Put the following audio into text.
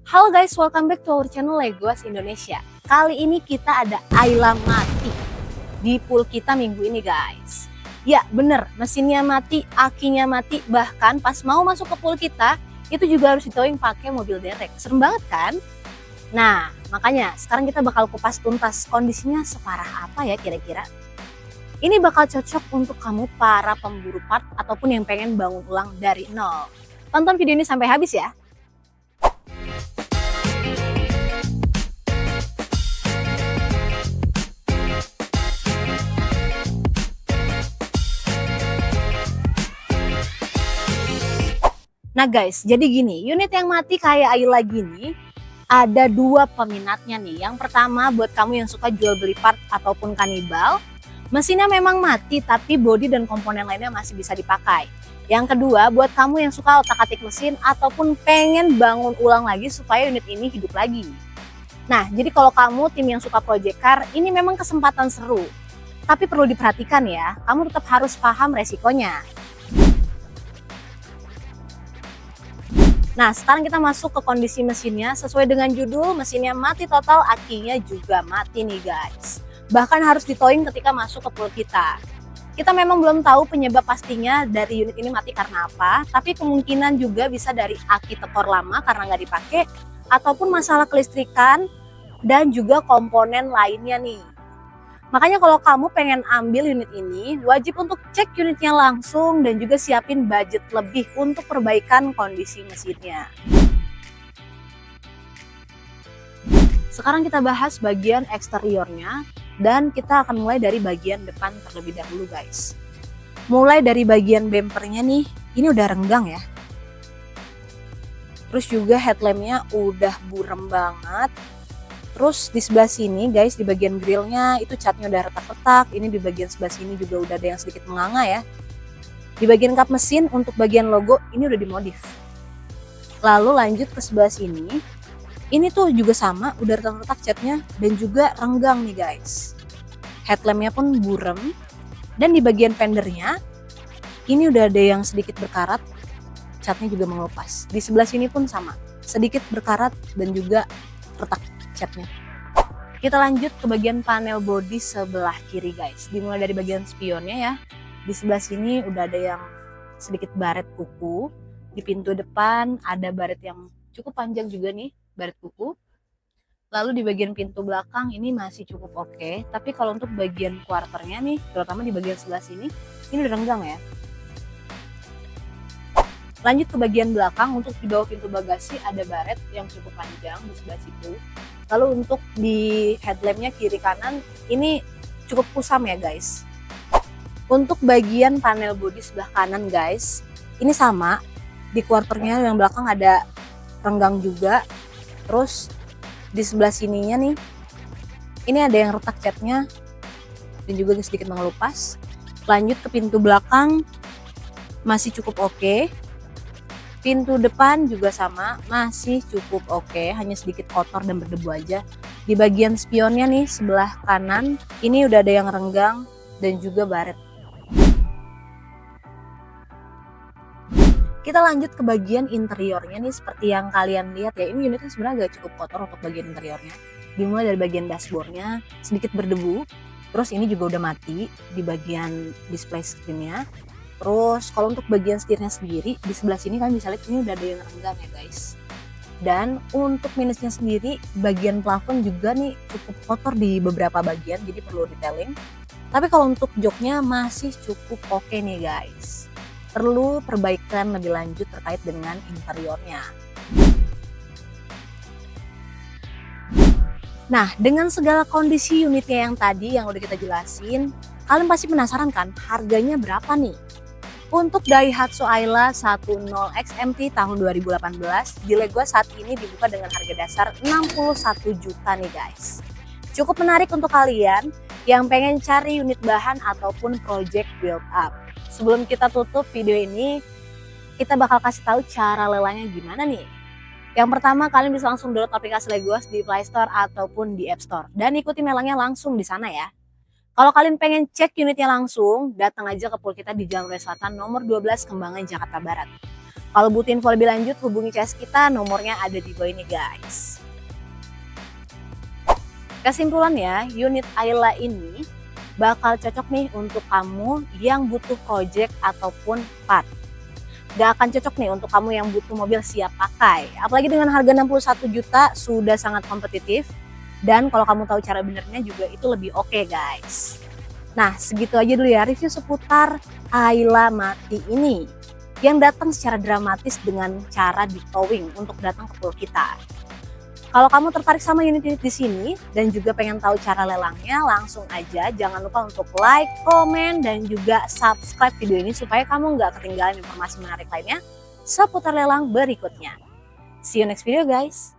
Halo guys, welcome back to our channel Legos Indonesia. Kali ini kita ada Ayla mati di pool kita minggu ini guys. Ya bener, mesinnya mati, akinya mati, bahkan pas mau masuk ke pool kita itu juga harus ditowing pakai mobil derek. Serem banget kan? Nah makanya sekarang kita bakal kupas tuntas kondisinya separah apa ya kira-kira. Ini bakal cocok untuk kamu para pemburu part ataupun yang pengen bangun ulang dari nol. Tonton video ini sampai habis ya. Nah guys, jadi gini, unit yang mati kayak Ayla gini ada dua peminatnya nih. Yang pertama buat kamu yang suka jual beli part ataupun kanibal, mesinnya memang mati tapi bodi dan komponen lainnya masih bisa dipakai. Yang kedua buat kamu yang suka otak-atik mesin ataupun pengen bangun ulang lagi supaya unit ini hidup lagi. Nah, jadi kalau kamu tim yang suka project car, ini memang kesempatan seru. Tapi perlu diperhatikan ya, kamu tetap harus paham resikonya. Nah, sekarang kita masuk ke kondisi mesinnya. Sesuai dengan judul, mesinnya mati total, akinya juga mati nih guys. Bahkan harus ditowing ketika masuk ke pool kita. Kita memang belum tahu penyebab pastinya dari unit ini mati karena apa, tapi kemungkinan juga bisa dari aki tekor lama karena nggak dipakai, ataupun masalah kelistrikan dan juga komponen lainnya nih. Makanya kalau kamu pengen ambil unit ini, wajib untuk cek unitnya langsung dan juga siapin budget lebih untuk perbaikan kondisi mesinnya. Sekarang kita bahas bagian eksteriornya dan kita akan mulai dari bagian depan terlebih dahulu guys. Mulai dari bagian bempernya nih, ini udah renggang ya. Terus juga headlampnya udah burem banget. Terus di sebelah sini guys, di bagian grillnya itu catnya udah retak-retak. Ini di bagian sebelah sini juga udah ada yang sedikit menganga ya. Di bagian kap mesin untuk bagian logo ini udah dimodif. Lalu lanjut ke sebelah sini. Ini tuh juga sama, udah retak-retak catnya dan juga renggang nih guys. Headlampnya pun burem. Dan di bagian fendernya ini udah ada yang sedikit berkarat. Catnya juga mengelupas. Di sebelah sini pun sama, sedikit berkarat dan juga retak catnya. Kita lanjut ke bagian panel bodi sebelah kiri guys. Dimulai dari bagian spionnya ya. Di sebelah sini udah ada yang sedikit baret kuku. Di pintu depan ada baret yang cukup panjang juga nih, baret kuku. Lalu di bagian pintu belakang ini masih cukup oke. Tapi kalau untuk bagian quarternya nih, terutama di bagian sebelah sini, ini udah renggang ya. Lanjut ke bagian belakang, untuk di bawah pintu bagasi ada baret yang cukup panjang di sebelah situ. Lalu untuk di headlampnya kiri kanan ini cukup kusam ya guys. Untuk bagian panel bodi sebelah kanan guys, ini sama. Di quarternya yang belakang ada renggang juga. Terus di sebelah sininya nih, ini ada yang retak catnya dan juga sedikit mengelupas. Lanjut ke pintu belakang, masih cukup oke. Pintu depan juga sama, masih cukup oke, hanya sedikit kotor dan berdebu aja. Di bagian spionnya nih sebelah kanan, ini udah ada yang renggang dan juga baret. Kita lanjut ke bagian interiornya nih, seperti yang kalian lihat ya, ini unitnya sebenarnya agak cukup kotor untuk bagian interiornya. Dimulai dari bagian dashboardnya sedikit berdebu, terus ini juga udah mati di bagian display screennya. Terus kalau untuk bagian setirnya sendiri, di sebelah sini kalian bisa lihat ini udah ada yang renggang ya guys. Dan untuk minusnya sendiri, bagian plafon juga nih cukup kotor di beberapa bagian, jadi perlu detailing. Tapi kalau untuk joknya masih cukup oke nih guys. Perlu perbaikan lebih lanjut terkait dengan interiornya. Nah, dengan segala kondisi unitnya yang tadi yang udah kita jelasin, kalian pasti penasaran kan harganya berapa nih? Untuk Daihatsu Ayla 10 XMT tahun 2018 di Legos saat ini dibuka dengan harga dasar 61 juta nih guys. Cukup menarik untuk kalian yang pengen cari unit bahan ataupun project build up. Sebelum kita tutup video ini, kita bakal kasih tahu cara lelangnya gimana nih. Yang pertama, kalian bisa langsung download aplikasi Legos di Play Store ataupun di App Store dan ikuti lelangnya langsung di sana ya. Kalau kalian pengen cek unitnya langsung, datang aja ke pool kita di Jalan Raya Selatan nomor 12 Kembangan, Jakarta Barat. Kalau butuh info lebih lanjut, hubungi CS kita, nomornya ada di bawah ini guys. Kesimpulannya, unit Ayla ini bakal cocok nih untuk kamu yang butuh project ataupun part. Gak akan cocok nih untuk kamu yang butuh mobil siap pakai. Apalagi dengan harga 61 juta sudah sangat kompetitif. Dan kalau kamu tahu cara benernya juga itu lebih oke guys. Nah segitu aja dulu ya review seputar Ayla mati ini. Yang datang secara dramatis dengan cara di towing untuk datang ke pool kita. Kalau kamu tertarik sama unit-unit di sini dan juga pengen tahu cara lelangnya, langsung aja jangan lupa untuk like, komen, dan juga subscribe video ini supaya kamu nggak ketinggalan informasi menarik lainnya seputar lelang berikutnya. See you next video guys!